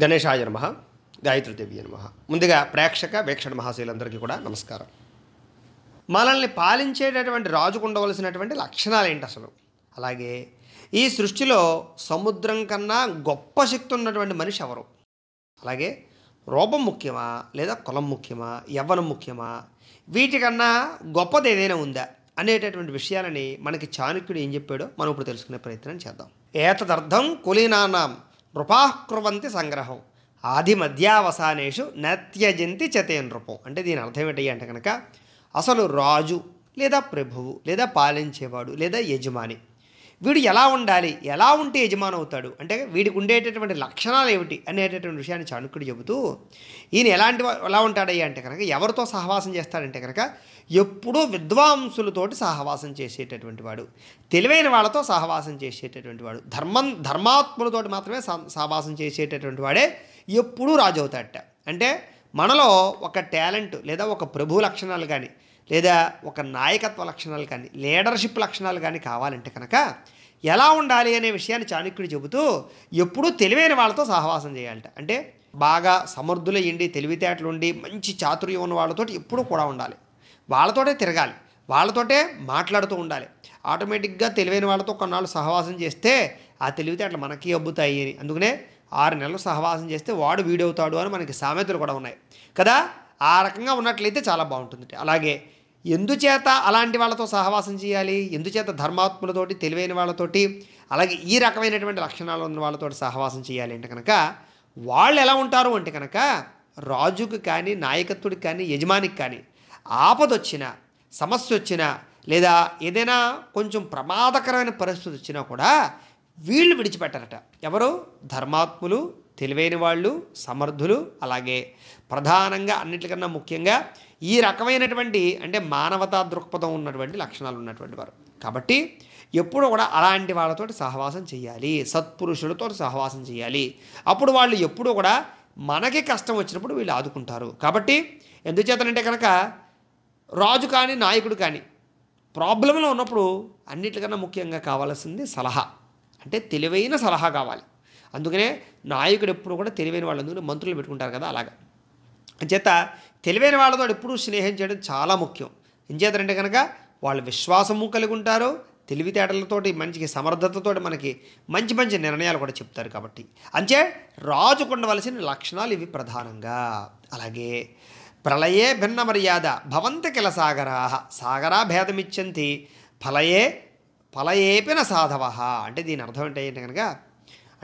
గణేశాయ నమః, గాయత్రీదేవి నమః. ముందుగా ప్రేక్షక వీక్షణ మహాశయులందరికీ కూడా నమస్కారం. మనల్ని పాలించేటటువంటి రాజుకు ఉండవలసినటువంటి లక్షణాలు ఏంటి అసలు? అలాగే ఈ సృష్టిలో సముద్రం కన్నా గొప్ప శక్తి ఉన్నటువంటి మనిషి ఎవరు? అలాగే రూపం ముఖ్యమా లేదా కులం ముఖ్యమా, యవ్వనం ముఖ్యమా, వీటికన్నా గొప్పది ఏదైనా ఉందా అనేటటువంటి విషయాలని మనకి చాణక్యుడు ఏం చెప్పాడో మనం ఇప్పుడు తెలుసుకునే ప్రయత్నం చేద్దాం. ఏతదర్థం కులీనానాం నృపాహ్కుర్వంతి సంగ్రహం ఆది మధ్యావసానేషు నత్యజంతి చతే నృపం. అంటే దీని అర్థం ఏంటి అంటే కనుక అసలు రాజు లేదా ప్రభువు లేదా పాలించేవాడు లేదా యజమాని వీడు ఎలా ఉండాలి, ఎలా ఉంటే యజమాని అవుతాడు, అంటే వీడికి ఉండేటటువంటి లక్షణాలు ఏమిటి అనేటటువంటి విషయాన్ని చాణక్యుడు చెబుతూ ఈయన ఎలా ఉంటాడయ్యా అంటే కనుక ఎవరితో సహవాసం చేస్తాడంటే కనుక ఎప్పుడూ విద్వాంసులతోటి సహవాసం చేసేటటువంటి వాడు, తెలివైన వాళ్ళతో సహవాసం చేసేటటువంటి వాడు, ధర్మాత్ములతోటి మాత్రమే సహవాసం చేసేటటువంటి వాడే ఎప్పుడూ రాజు అవుతాడట. అంటే మనలో ఒక టాలెంట్ లేదా ఒక ప్రభు లక్షణాలు కానీ లేదా ఒక నాయకత్వ లక్షణాలు కానీ లీడర్షిప్ లక్షణాలు కానీ కావాలంటే కనుక ఎలా ఉండాలి అనే విషయాన్ని చాణక్యుడు చెబుతూ ఎప్పుడూ తెలివైన వాళ్ళతో సహవాసం చేయాలట. అంటే బాగా సమర్థులయ్యండి, తెలివితేటలు ఉండి మంచి చాతుర్యం ఉన్న వాళ్ళతో ఎప్పుడూ కూడా ఉండాలి, వాళ్ళతోటే తిరగాలి, వాళ్ళతోటే మాట్లాడుతూ ఉండాలి. ఆటోమేటిక్గా తెలివైన వాళ్ళతో కొన్నాళ్ళు సహవాసం చేస్తే ఆ తెలివితేటలు మనకి అబ్బుతాయి అని, అందుకనే 6 నెలలు సహవాసం చేస్తే వాడు వీడవుతాడు అని మనకి సామెతలు కూడా ఉన్నాయి కదా. ఆ రకంగా ఉన్నట్లయితే చాలా బాగుంటుంది. అలాగే ఎందుచేత అలాంటి వాళ్ళతో సహవాసం చేయాలి, ఎందుచేత ధర్మాత్ములతోటి తెలివైన వాళ్ళతోటి అలాగే ఈ రకమైనటువంటి లక్షణాలు ఉన్న వాళ్ళతోటి సహవాసం చేయాలి అంటే కనుక వాళ్ళు ఎలా ఉంటారు అంటే కనుక రాజుకి కానీ నాయకత్వుడికి కానీ యజమానికి కానీ ఆపదొచ్చినా సమస్య వచ్చినా లేదా ఏదైనా కొంచెం ప్రమాదకరమైన పరిస్థితి వచ్చినా కూడా వీళ్ళు విడిచిపెట్టారట. ఎవరు? ధర్మాత్ములు, తెలివైన వాళ్ళు, సమర్థులు, అలాగే ప్రధానంగా అన్నిటికన్నా ముఖ్యంగా ఈ రకమైనటువంటి అంటే మానవతా దృక్పథం ఉన్నటువంటి లక్షణాలు ఉన్నటువంటి వారు. కాబట్టి ఎప్పుడు కూడా అలాంటి వాళ్ళతో సహవాసం చేయాలి, సత్పురుషులతో సహవాసం చేయాలి. అప్పుడు వాళ్ళు ఎప్పుడూ కూడా మనకి కష్టం వచ్చినప్పుడు వీళ్ళు ఆదుకుంటారు. కాబట్టి ఎందుచేతనంటే కనుక రాజు కానీ నాయకుడు కానీ ప్రాబ్లంలో ఉన్నప్పుడు అన్నిటికన్నా ముఖ్యంగా కావాల్సింది సలహా, అంటే తెలివైన సలహా కావాలి. అందుకనే నాయకుడు ఎప్పుడు కూడా తెలివైన వాళ్ళు, అందుకని మంత్రులు పెట్టుకుంటారు కదా, అలాగా చేత తెలివైన వాళ్ళతో ఎప్పుడూ స్నేహం చేయడం చాలా ముఖ్యం. ఎంచేతంటే కనుక వాళ్ళు విశ్వాసము కలిగి ఉంటారు, తెలివితేటలతోటి మంచి సమర్థతతోటి మనకి మంచి మంచి నిర్ణయాలు కూడా చెప్తారు. కాబట్టి అంచే రాజుకు ఉండవలసిన లక్షణాలు ఇవి ప్రధానంగా. అలాగే ప్రళయే భిన్న మర్యాద భవంతి కిల సాగరా సాగరా భేదమిచ్చంతి ఫలయేపిన సాధవ. అంటే దీని అర్థం ఏంటంటే కనుక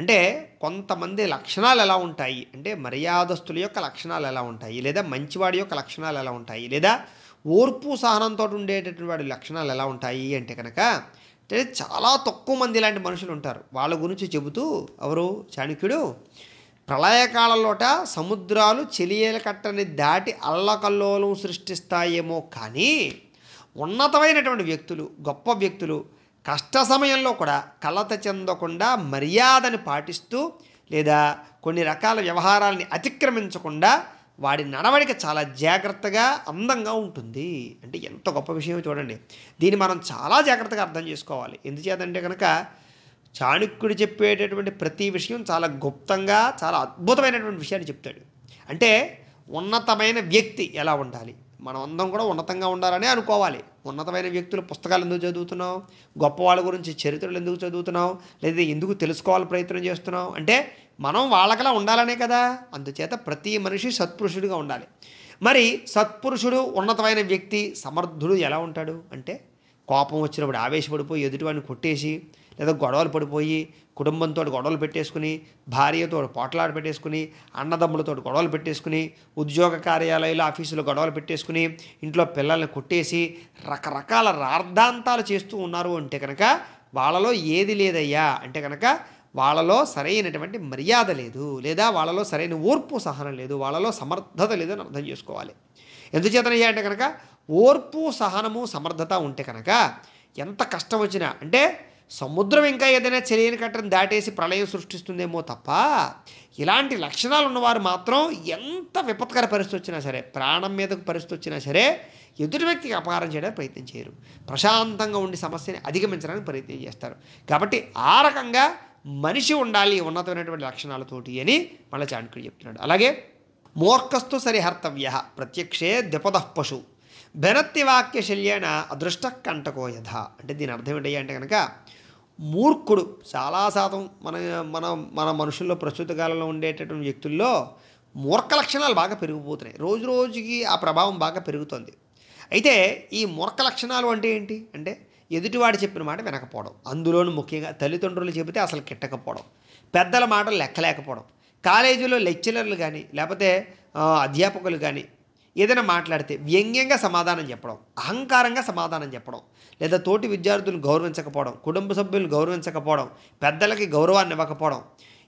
అంటే కొంతమంది లక్షణాలు ఎలా ఉంటాయి అంటే మర్యాదస్తుల యొక్క లక్షణాలు ఎలా ఉంటాయి, లేదా మంచివాడి యొక్క లక్షణాలు ఎలా ఉంటాయి, లేదా ఓర్పు సహనంతో ఉండేటటువంటి వాడి లక్షణాలు ఎలా ఉంటాయి అంటే కనుక అంటే చాలా తక్కువ మంది ఇలాంటి మనుషులు ఉంటారు. వాళ్ళ గురించి చెబుతూ ఎవరు చాణక్యుడు ప్రళయకాలంలోట సముద్రాలు చెలియల కట్టని దాటి అల్లకల్లోలం సృష్టిస్తాయేమో కానీ ఉన్నతమైనటువంటి వ్యక్తులు, గొప్ప వ్యక్తులు కష్ట సమయంలో కూడా కలత చెందకుండా మర్యాదని పాటిస్తూ లేదా కొన్ని రకాల వ్యవహారాలని అతిక్రమించకుండా వాడి నడవడిక చాలా జాగ్రత్తగా అందంగా ఉంటుంది. అంటే ఎంత గొప్ప విషయం చూడండి. దీన్ని మనం చాలా జాగ్రత్తగా అర్థం చేసుకోవాలి. ఎందుచేతంటే కనుక చాణక్యుడు చెప్పేటటువంటి ప్రతి విషయం చాలా గుప్తంగా చాలా అద్భుతమైనటువంటి విషయాన్ని చెప్తాడు. అంటే ఉన్నతమైన వ్యక్తి ఎలా ఉండాలి, మనం అందరం కూడా ఉన్నతంగా ఉండాలని అనుకోవాలి. ఉన్నతమైన వ్యక్తుల పుస్తకాలు ఎందుకు చదువుతున్నాం, గొప్ప వాళ్ళ గురించి చరిత్రలు ఎందుకు చదువుతున్నాం, లేదా ఎందుకు తెలుసుకోవాలి ప్రయత్నం చేస్తున్నాం అంటే మనం వాళ్ళకలా ఉండాలనే కదా. అందుచేత ప్రతి మనిషి సత్పురుషుడిగా ఉండాలి. మరి సత్పురుషుడు, ఉన్నతమైన వ్యక్తి, సమర్థుడు ఎలా ఉంటాడు అంటే కోపం వచ్చినప్పుడు ఆవేశపడిపోయి ఎదుటివాడిని కొట్టేసి లేదా గొడవలు పడిపోయి కుటుంబంతో గొడవలు పెట్టేసుకుని, భార్యతో పోట్లాడ పెట్టేసుకుని, అన్నదమ్ములతో గొడవలు పెట్టేసుకుని, ఉద్యోగ కార్యాలయాలు ఆఫీసులో గొడవలు పెట్టేసుకుని, ఇంట్లో పిల్లల్ని కొట్టేసి రకరకాల రార్థాంతాలు చేస్తూ ఉన్నారు అంటే కనుక వాళ్ళలో ఏది లేదయ్యా అంటే కనుక వాళ్ళలో సరైనటువంటి మర్యాద లేదు, లేదా వాళ్ళలో సరైన ఓర్పు సహనం లేదు, వాళ్ళలో సమర్థత లేదు అని అర్థం చేసుకోవాలి. ఎందుచేతనయ్యా అంటే కనుక ఓర్పు సహనము సమర్థత ఉంటే కనుక ఎంత కష్టం వచ్చినా అంటే సముద్రం ఇంకా ఏదైనా చెలియని కట్టని దాటేసి ప్రళయం సృష్టిస్తుందేమో తప్ప ఇలాంటి లక్షణాలు ఉన్నవారు మాత్రం ఎంత విపత్కర పరిస్థితి వచ్చినా సరే, ప్రాణం మీదకు పరిస్థితి వచ్చినా సరే ఎదుటి వ్యక్తికి అపకారం చేయడానికి ప్రయత్నం చేయరు, ప్రశాంతంగా ఉండి సమస్యని అధిగమించడానికి ప్రయత్నం చేస్తారు. కాబట్టి ఆ రకంగా మనిషి ఉండాలి ఉన్నతమైనటువంటి లక్షణాలతోటి అని మళ్ళీ చాణక్యుడు చెప్తున్నాడు. అలాగే మూర్ఖస్థు సరిహర్తవ్య ప్రత్యక్షే ద్విపదః పశు బెనత్తి వాక్య శల్యేన అదృష్ట కంటకో యథ. అంటే దీని అర్థం ఏంటయ్యా అంటే కనుక మూర్ఖుడు చాలా శాతం మన మన మన మనుషుల్లో ప్రస్తుత కాలంలో ఉండేటటువంటి వ్యక్తుల్లో మూర్ఖ లక్షణాలు బాగా పెరిగిపోతున్నాయి. రోజు రోజుకి ఆ ప్రభావం బాగా పెరుగుతుంది. అయితే ఈ మూర్ఖ లక్షణాలు అంటే ఏంటి అంటే ఎదుటివాడు చెప్పిన మాట వినకపోవడం, అందులోనూ ముఖ్యంగా తల్లిదండ్రులు చెబితే అసలు కిట్టకపోవడం, పెద్దల మాటలు లెక్కలేకపోవడం, కాలేజీలో లెక్చరర్లు కానీ లేకపోతే అధ్యాపకులు కానీ ఏదైనా మాట్లాడితే వ్యంగ్యంగా సమాధానం చెప్పడం, అహంకారంగా సమాధానం చెప్పడం, లేదా తోటి విద్యార్థులను గౌరవించకపోవడం, కుటుంబ సభ్యులను గౌరవించకపోవడం, పెద్దలకి గౌరవాన్ని ఇవ్వకపోవడం,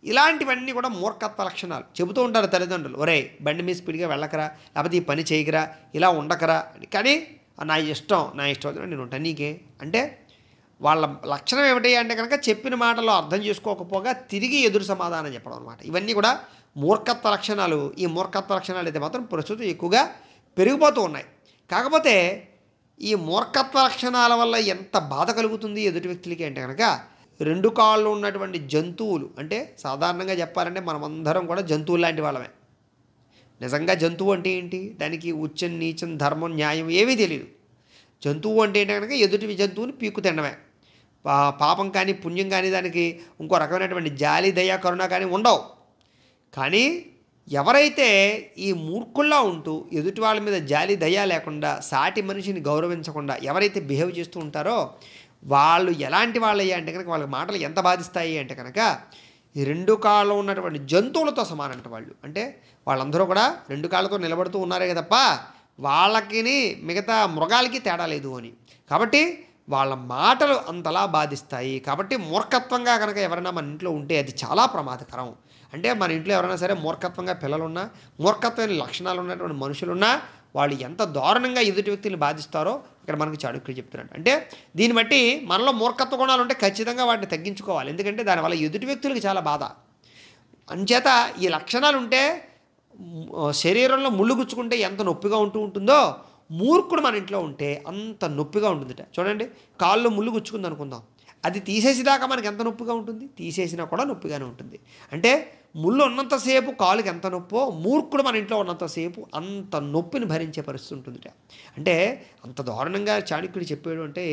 ఇలాంటివన్నీ కూడా మూర్ఖత్వ లక్షణాలు. చెబుతూ ఉంటారు తల్లిదండ్రులు, ఒరే బండి మీద స్పీడ్గా వెళ్ళకరా, లేకపోతే ఈ పని చేయకరా, ఇలా ఉండకరా, కానీ నా ఇష్టం నేను ఉంటాను నీకే అంటే వాళ్ళ లక్షణం ఏమిటి అంటే కనుక చెప్పిన మాటలో అర్థం చేసుకోకపోగా తిరిగి ఎదురు సమాధానం చెప్పడం అనమాట. ఇవన్నీ కూడా మూర్ఖత్వ లక్షణాలు. ఈ మూర్ఖత్వ లక్షణాలు అయితే మాత్రం ప్రస్తుతం ఎక్కువగా పెరిగిపోతూ ఉన్నాయి. కాకపోతే ఈ మూర్ఖత్వ లక్షణాల వల్ల ఎంత బాధ కలుగుతుంది ఎదుటి వ్యక్తులకి అంటే కనుక రెండు కాళ్ళు ఉన్నటువంటి జంతువులు, అంటే సాధారణంగా చెప్పాలంటే మనమందరం కూడా జంతువులు లాంటి వాళ్ళమే. నిజంగా జంతువు అంటే ఏంటి, దానికి ఉచ్చం నీచం ధర్మం న్యాయం ఏమీ తెలియదు. జంతువు అంటే ఏంటి కనుక ఎదుటి జంతువుని పీక్కు తినడమే. పాపం కానీ పుణ్యం కానీ దానికి ఇంకో రకమైనటువంటి జాలి దయ కరుణ కానీ ఉండవు. కానీ ఎవరైతే ఈ మూర్ఖుల్లా ఉంటూ ఎదుటి వాళ్ళ మీద జాలి దయ లేకుండా సాటి మనిషిని గౌరవించకుండా ఎవరైతే బిహేవ్ చేస్తూ ఉంటారో వాళ్ళు ఎలాంటి వాళ్ళయ్యా అంటే కనుక వాళ్ళ మాటలు ఎంత బాధిస్తాయి అంటే కనుక ఈ రెండు కాళ్ళు ఉన్నటువంటి జంతువులతో సమానంట వాళ్ళు. అంటే వాళ్ళందరూ కూడా రెండు కాళ్ళతో నిలబడుతూ ఉన్నారే తప్ప వాళ్ళకి మిగతా మృగాలకి తేడా లేదు అని. కాబట్టి వాళ్ళ మాటలు అంతలా బాధిస్తాయి. కాబట్టి మూర్ఖత్వంగా కనుక ఎవరైనా మన ఇంట్లో ఉంటే అది చాలా ప్రమాదకరం. అంటే మన ఇంట్లో ఎవరైనా సరే మూర్ఖత్వంగా పిల్లలున్నా, మూర్ఖత్వమైన లక్షణాలు ఉన్నటువంటి మనుషులున్నా వాళ్ళు ఎంత దారుణంగా ఎదుటి వ్యక్తులు బాధిస్తారో ఇక్కడ మనకు చాణక్యుడు చెప్తున్నాడు. అంటే దీన్ని బట్టి మనలో మూర్ఖత్వ గుణాలు ఉంటే ఖచ్చితంగా వాటిని తగ్గించుకోవాలి. ఎందుకంటే దానివల్ల ఎదుటి వ్యక్తులకి చాలా బాధ. అంచేత ఈ లక్షణాలు ఉంటే శరీరంలో ముళ్ళు గుచ్చుకుంటే ఎంత నొప్పిగా ఉంటుందో మూర్ఖుడు మన ఇంట్లో ఉంటే అంత నొప్పిగా ఉంటుందిట. చూడండి, కాళ్ళు ముళ్ళు గుచ్చుకుంది అనుకుందాం, అది తీసేసేదాకా మనకి ఎంత నొప్పిగా ఉంటుంది, తీసేసినా కూడా నొప్పిగానే ఉంటుంది. అంటే ముళ్ళు ఉన్నంతసేపు కాలుకి ఎంత నొప్పో మూర్ఖుడు మన ఇంట్లో ఉన్నంతసేపు అంత నొప్పిని భరించే పరిస్థితి ఉంటుందిట. అంటే అంత దారుణంగా చాణక్యుడు చెప్పాడు అంటే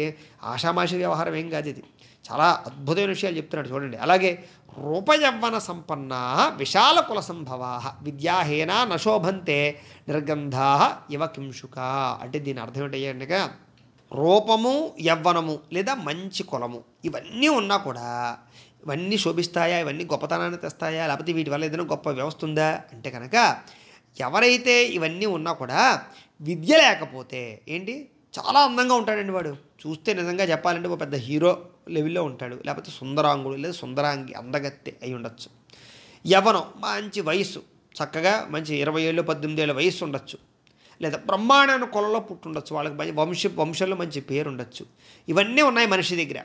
ఆషామాషి వ్యవహారం ఏం కాదు, ఇది చాలా అద్భుతమైన విషయాలు చెప్తున్నాడు. చూడండి, అలాగే రూపయవ్వన సంపన్నా విశాల కుల సంభవా విద్యాహీనా నశోభంతే నిర్గంధా ఇవ కింశుక. అంటే దీని అర్థం ఏంటంటే రూపము యవ్వనము లేదా మంచి కులము ఇవన్నీ ఉన్నా కూడా ఇవన్నీ శోభిస్తాయా, ఇవన్నీ గొప్పతనాన్ని తెస్తాయా, లేకపోతే వీటి వల్ల ఏదైనా గొప్ప వ్యవస్థ ఉందా అంటే కనుక ఎవరైతే ఇవన్నీ ఉన్నా కూడా విద్య లేకపోతే ఏంటి చాలా అందంగా ఉంటాడండి వాడు. చూస్తే నిజంగా చెప్పాలంటే ఒక పెద్ద హీరో లెవెల్లో ఉంటాడు, లేకపోతే సుందరాంగుడు లేదా సుందరాంగి అందగత్తె అయి ఉండొచ్చు. యవ్వనం మంచి వయస్సు, చక్కగా మంచి 20 ఏళ్ళు 18 ఏళ్ళ వయస్సు ఉండొచ్చు, లేదా బ్రహ్మాండమైన కులంలో పుట్టుండొచ్చు, వాళ్ళకి మంచి వంశంలో మంచి పేరు ఉండొచ్చు. ఇవన్నీ ఉన్నాయి మనిషి దగ్గర.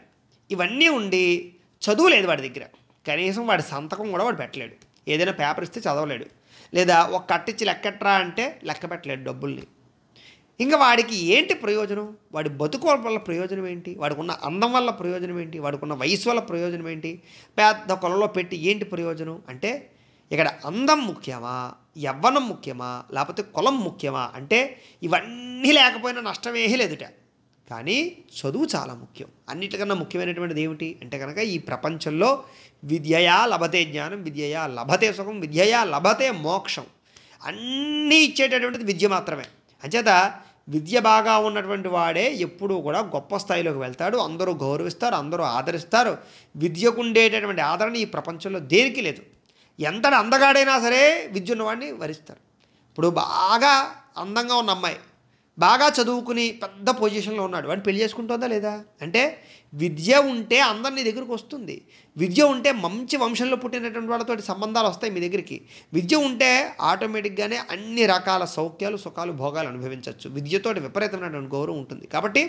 ఇవన్నీ ఉండి చదువు లేదు వాడి దగ్గర, కనీసం వాడి సంతకం కూడా వాడు పెట్టలేడు, ఏదైనా పేపర్ ఇస్తే చదవలేడు, లేదా ఒక కట్టించి లెక్కట్రా అంటే లెక్క పెట్టలేడు డబ్బుల్ని. ఇంకా వాడికి ఏంటి ప్రయోజనం, వాడి బతుకు వల్ల ప్రయోజనం ఏంటి, వాడికి ఉన్న అందం వల్ల ప్రయోజనం ఏంటి, వాడికి ఉన్న వయసు వల్ల ప్రయోజనం ఏంటి, పెద్ద కులంలో పెట్టి ఏంటి ప్రయోజనం అంటే ఇక్కడ అందం ముఖ్యమా, యవ్వనం ముఖ్యమా, లేకపోతే కులం ముఖ్యమా అంటే ఇవన్నీ లేకపోయినా నష్టమేమీ లేదుట. కానీ చదువు చాలా ముఖ్యం. అన్నిటికన్నా ముఖ్యమైనటువంటిది ఏమిటి అంటే కనుక ఈ ప్రపంచంలో విద్యయా లభతే జ్ఞానం, విద్యయా లభతే సుఖం, విద్యయా లభతే మోక్షం. అన్నీ ఇచ్చేటటువంటిది విద్య మాత్రమే. అంచేత విద్య బాగా ఉన్నటువంటి వాడే ఎప్పుడూ కూడా గొప్ప స్థాయిలోకి వెళ్తాడు, అందరూ గౌరవిస్తారు, అందరూ ఆదరిస్తారు. విద్యకు ఉండేటటువంటి ఆదరణ ఈ ప్రపంచంలో దేనికి లేదు. ఎంతటి అందగాడైనా సరే విద్య ఉన్నవాడిని వరిస్తారు. ఇప్పుడు బాగా అందంగా ఉన్న అమ్మాయి బాగా చదువుకుని పెద్ద పొజిషన్లో ఉన్నాడు, వాడిని పెళ్లి చేసుకుంటుందా లేదా అంటే విద్య ఉంటే అందరినీ దగ్గరికి వస్తుంది. విద్య ఉంటే మంచి వంశంలో పుట్టినటువంటి వాళ్ళతో సంబంధాలు వస్తాయి మీ దగ్గరికి. విద్య ఉంటే ఆటోమేటిక్గానే అన్ని రకాల సౌఖ్యాలు సుఖాలు భోగాలు అనుభవించవచ్చు. విద్యతోటి విపరీతమైనటువంటి గౌరవం ఉంటుంది. కాబట్టి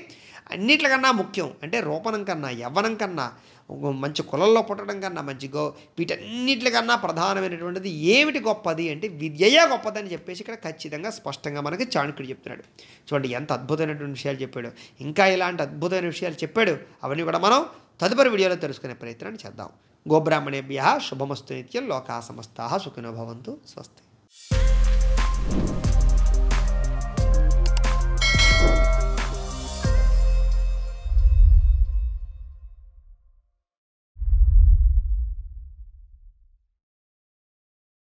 అన్నిట్లకన్నా ముఖ్యం అంటే రూపణం కన్నా, యవ్వనం కన్నా, మంచి కులంలో పుట్టడం కన్నా, వీటన్నిటికన్నా ప్రధానమైనటువంటిది ఏమిటి గొప్పది అంటే విద్యయే గొప్పదని చెప్పేసి ఇక్కడ ఖచ్చితంగా స్పష్టంగా మనకి చాణక్యుడు చెప్తున్నాడు. చూడండి ఎంత అద్భుతమైనటువంటి విషయాలు చెప్పాడు. ఇంకా ఇలాంటి అద్భుతమైన విషయాలు చెప్పాడు. అవన్నీ కూడా మనం తదుపరి వీడియోలో తెలుసుకునే ప్రయత్నాన్ని చేద్దాం. గోబ్రాహ్మణేభ్య శుభమస్తు నిత్యం లోకా సమస్తాః సుఖినో భవంతు. స్వస్తి.